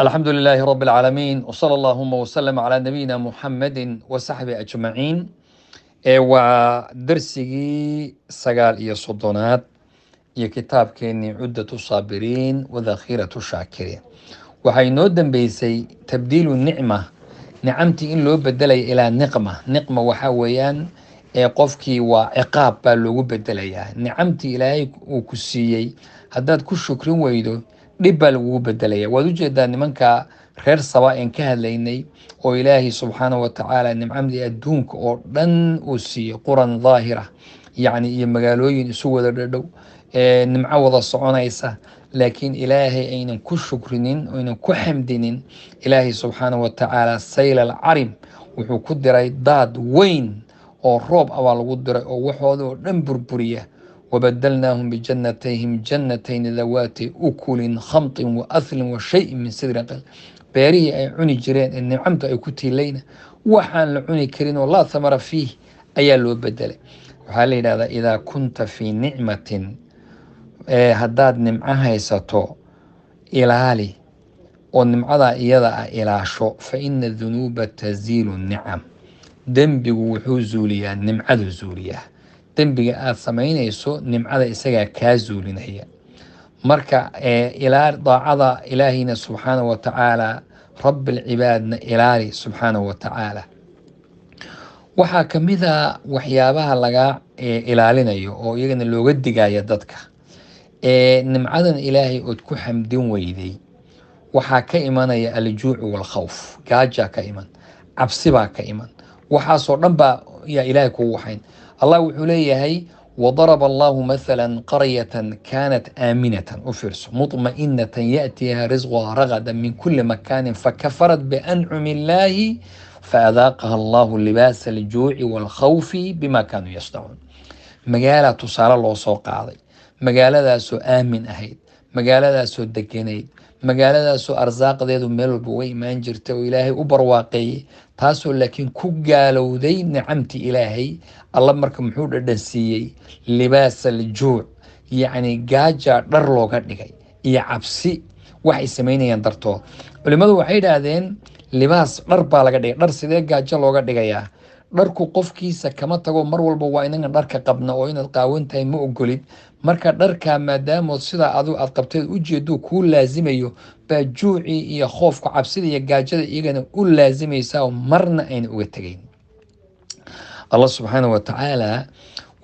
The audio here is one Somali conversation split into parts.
الحمد لله رب العالمين وصلى اللهم وسلم على نبينا محمد وصحبه أجمعين ودرسي سقال إيا صدونات إيا كتاب كيني عدة الصابرين وذخيرة الشاكرين waxay noo dambeysay tabdiilu nicma nicamtii in loo bedelaya ilaa niqma waxa weeyaan qofkii waa ciqaab baa loogu bedelayaa nicamtii ilaahay uu ku siiyey haddaad ku shukrin weydo dhib baa lagugu bedelaya waad ujeedaa nimanka reer saba een ka hadlaynay oo ilaahay subxaanahu watacaala nimcadii adduunka oo dhan uu siiyey quran daahira yacni iyo magaalooyin isu wada dhadhow nimco wada soconaysa laakiin ilaahay aynan ku shukrinin oynan ku xamdinin ilaahay subxaanahu watacaala sayl alcarim wuxuu ku diray daad weyn oo roob abaa lagu diray oo waxooda oo dhan burburiya wabadalnaahum bijannatayhim jannatayni dawaati ukulin khamtin wa ahlin wa shayin min sidrin qal beerihii ay cuni jireen ee nicamta ay ku tiilayna waxaan la cuni karin oo laa thamara fiih ayaa loo bedelay waxaa la yidhahdaa idaa kunta fii nicmatin haddaad nimco haysato ilaali oo nimcadaa iyada ah ilaasho fa ina dunuuba taziilu nicam dembigu wuxuu zuuliyaa nimcadu zuuliyaa dembiga aad samaynayso nimcada isagaa kaa zuulinaya marka daacada ilaahayna subxaanahu watacaala rabbilcibaadna ilaali subxaanahu watacaala waxaa ka mid a waxyaabaha laga ilaalinayo oo iyagana looga digaya dadka nimcadan ilaahay ood ku xamdin weyday waxaa ka imanaya aljuucu walkhawf gaajaa ka iman cabsi baa ka iman waxaasoo dhan baa yaa ilaahay kugu waxayn allah wuxuu leeyahay وضرب الله مثلا قرية كانت آمنة مطمئنة يأتيها رزقها رغدا من كل مكان فكفرت بأنعم الله فأذاقها الله لباس الجوع والخوف بما كانوا يصنعون مقالة تصار الله سوق عضي magaaladaasoo aamin ahayd magaaladaasoo deganayd magaaladaasoo arsaaqdeedu meel walba way imaan jirta oo ilaahay u barwaaqeeyey taasoo laakiin ku gaalowday nicamtii ilaahay alla marka muxuu dhadhan siiyey libaas aljuuc yacni gaajaa dhar looga dhigay iyo cabsi waxay samaynayaan dartood culimmadu waxay idhaahdeen libaas dhar baa laga dhigay dhar sidee gaajo looga dhigayaa dharku qofkiisa kama tago mar walba waa inaga dharka qabna oo inaad qaawan tahay ma ogolid marka dharka maadaamood sidaa adigu aad qabteed ujeedo kuu laazimayo baa juucii iyo khoofka cabsida iyo gaajada iyagana u laazimaysaa oo marna ayna uga tegayn allah subxaanahu watacaala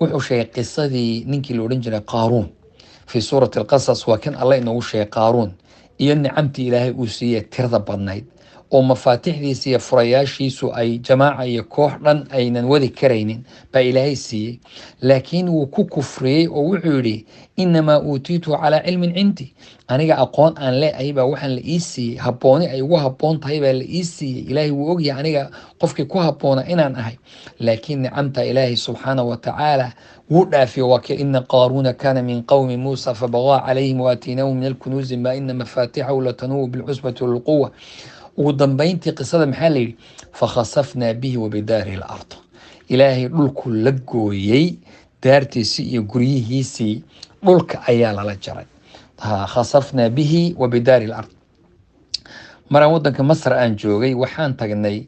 wuxuu sheegay qisadii ninkii la odhan jiray qaaruun fii suurati alqasas waa kan alla inoogu sheegay qaaruun iyo nicamtii ilaahay uu siiyey tirada badnayd oo mafaatixdiisa iyo furayaashiisu ay jamaaca iyo koox dhan aynan wadi karaynin baa ilaahay siiyey laakiin wuu ku kufriyey oo wuxuu yidhi inamaa uutiitu calaa cilmin cindi aniga aqoon aan leeahay baa waxaan la ii siiyey habbooni ay ugu habboon tahay baa la ii siiyey ilaahay wuu ogyahay aniga qofkii ku habboona inaan ahay laakiin nicamta ilaahay subxaanahu watacaala wuu dhaafiye waa kii ina qaaruuna kaana min qowmi muusa fabagaa calayhim waatiinaahu min alkunuuzi maa ina mafaatixahu latanuubu bilcusbati walquwa ugu dambayntii qisada maxaa layidhi fakhasafnaa bihi wabidaarihi alard ilaahay dhulku la gooyey daartiisii iyo guryihiisii dhulka ayaa lala jaray khasafnaa bihi wabidaari alard maraan wadanka masar aan joogay waxaan tagnay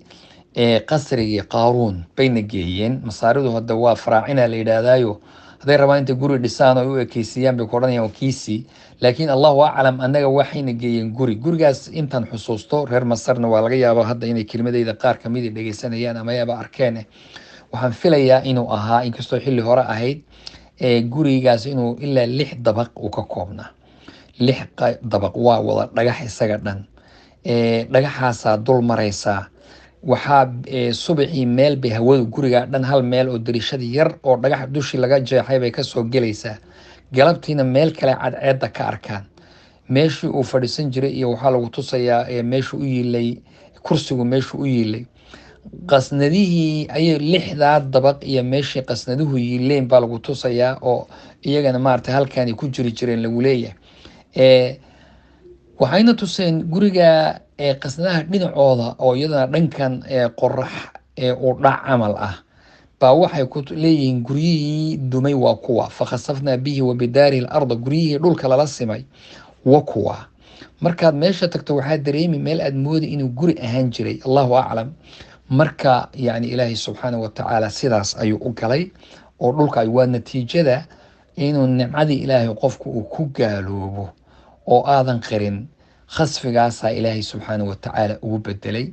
qasrigii qaaruun bayna geeyeen masaaridu hadda waa faraacina la yidhaahdaayo hadday rabaan intay guri dhisaan oo u ekeysiiyaan bay ku odhanayaan wakiisii laakiin allahu aclam annaga waxayna geeyeen gurigaas intaan xusuusto reer masarna waa laga yaaba hadda inay kelimadeyda qaar kamid dhegeysanayaan ama yaaba arkeen waxaan filayaa inuu ahaa inkastoo xilli hore ahayd gurigaas inuu ilaa 6 dabaq uu ka koobnaa 6 dabaq waa wada dhagax isaga dhan dhagaxaasaa dul maraysaa waxaa subaxii meel bay hawadu guriga dhan hal meel oo dariishada yar oo dhagax dushii laga jeexay bay kasoo gelaysaa galabtiina meel kale cadceedda ka arkaan meeshii uu fadhiisan jiray iyo waxaa lagu tusayaa meeshuu u yiilay kursigu meeshuu u yiilay qasnadihii ayay 6daa dabaq iyo meeshii qasnaduhu yiileen baa lagu tusayaa oo iyagana maaragtay halkaanay ku jiri jireen lagu leeyahay waxayna tuseen guriga qasnadaha dhinacooda oo iyadana dhankan qorax uu dhac camal ah baa waxay ku leeyihiin guryihii dumay waa kuwa fakhasafnaa bihi wabidaarihi alarda guryihii dhulka lala simay wa kuwa markaad meesha tagto waxaad dareemi meel aad moodi inuu guri ahaan jiray, allahu aclam. marka yani ilaahay subxaanahu watacaala sidaas ayuu u galay oo dhulka ay waa natiijada inuu nimcadii ilaahay qofku uu ku gaaloobo oo aadan qirin, khasfigaasaa ilaahay subxaanahu watacaala ugu bedelay.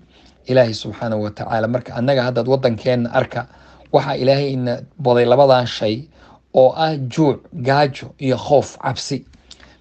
ilaahay subxaanahu watacaala marka annaga haddaad waddankeenna arka waxaa ilaahay ina boday labadan shay oo ah juuc, gaajo iyo khoof, cabsi.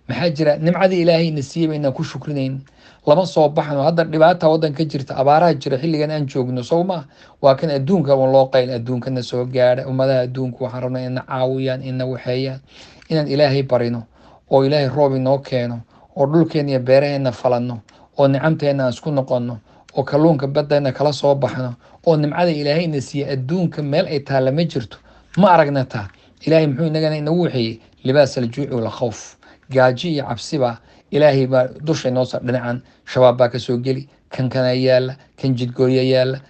maxaa jira nimcadii ilaahay ina siiyey baynaan ku shukrinayn, lama soo baxno. hadda dhibaata waddan ka jirta, abaaraha jira xilligan aan joogno soo ma waa kan adduunka loo qayl, adduunkana soo gaadha. ummadaha adduunku waxaan rabnaa ina caawiyaan, ina waxeeyaan, inaan ilaahay barino oo ilaahay roob inoo keeno oo dhulkeena iyo beeraheena falanno oo nicamteena aan isku noqonno oo kalluunka baddeena kala soo baxno oo nimcada ilaahay ina siiyey adduunka meel ay taalla ma jirto. ma aragna taa. ilaahay muxuu inagana inagu waxeeyey libaas aljuuci walkhawf, gaaji iyo cabsiba ilaahay baa dusha inoo saa. dhinacan shabaab baa kasoo geli, kan kana yaala, kan jidgooya yaala,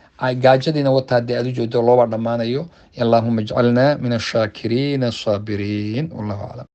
gaajadiina wataa dee aad u jeedo looba dhammaanayo. allahuma ajcalna min ashaakiriin asaabiriin. wallahu aclam.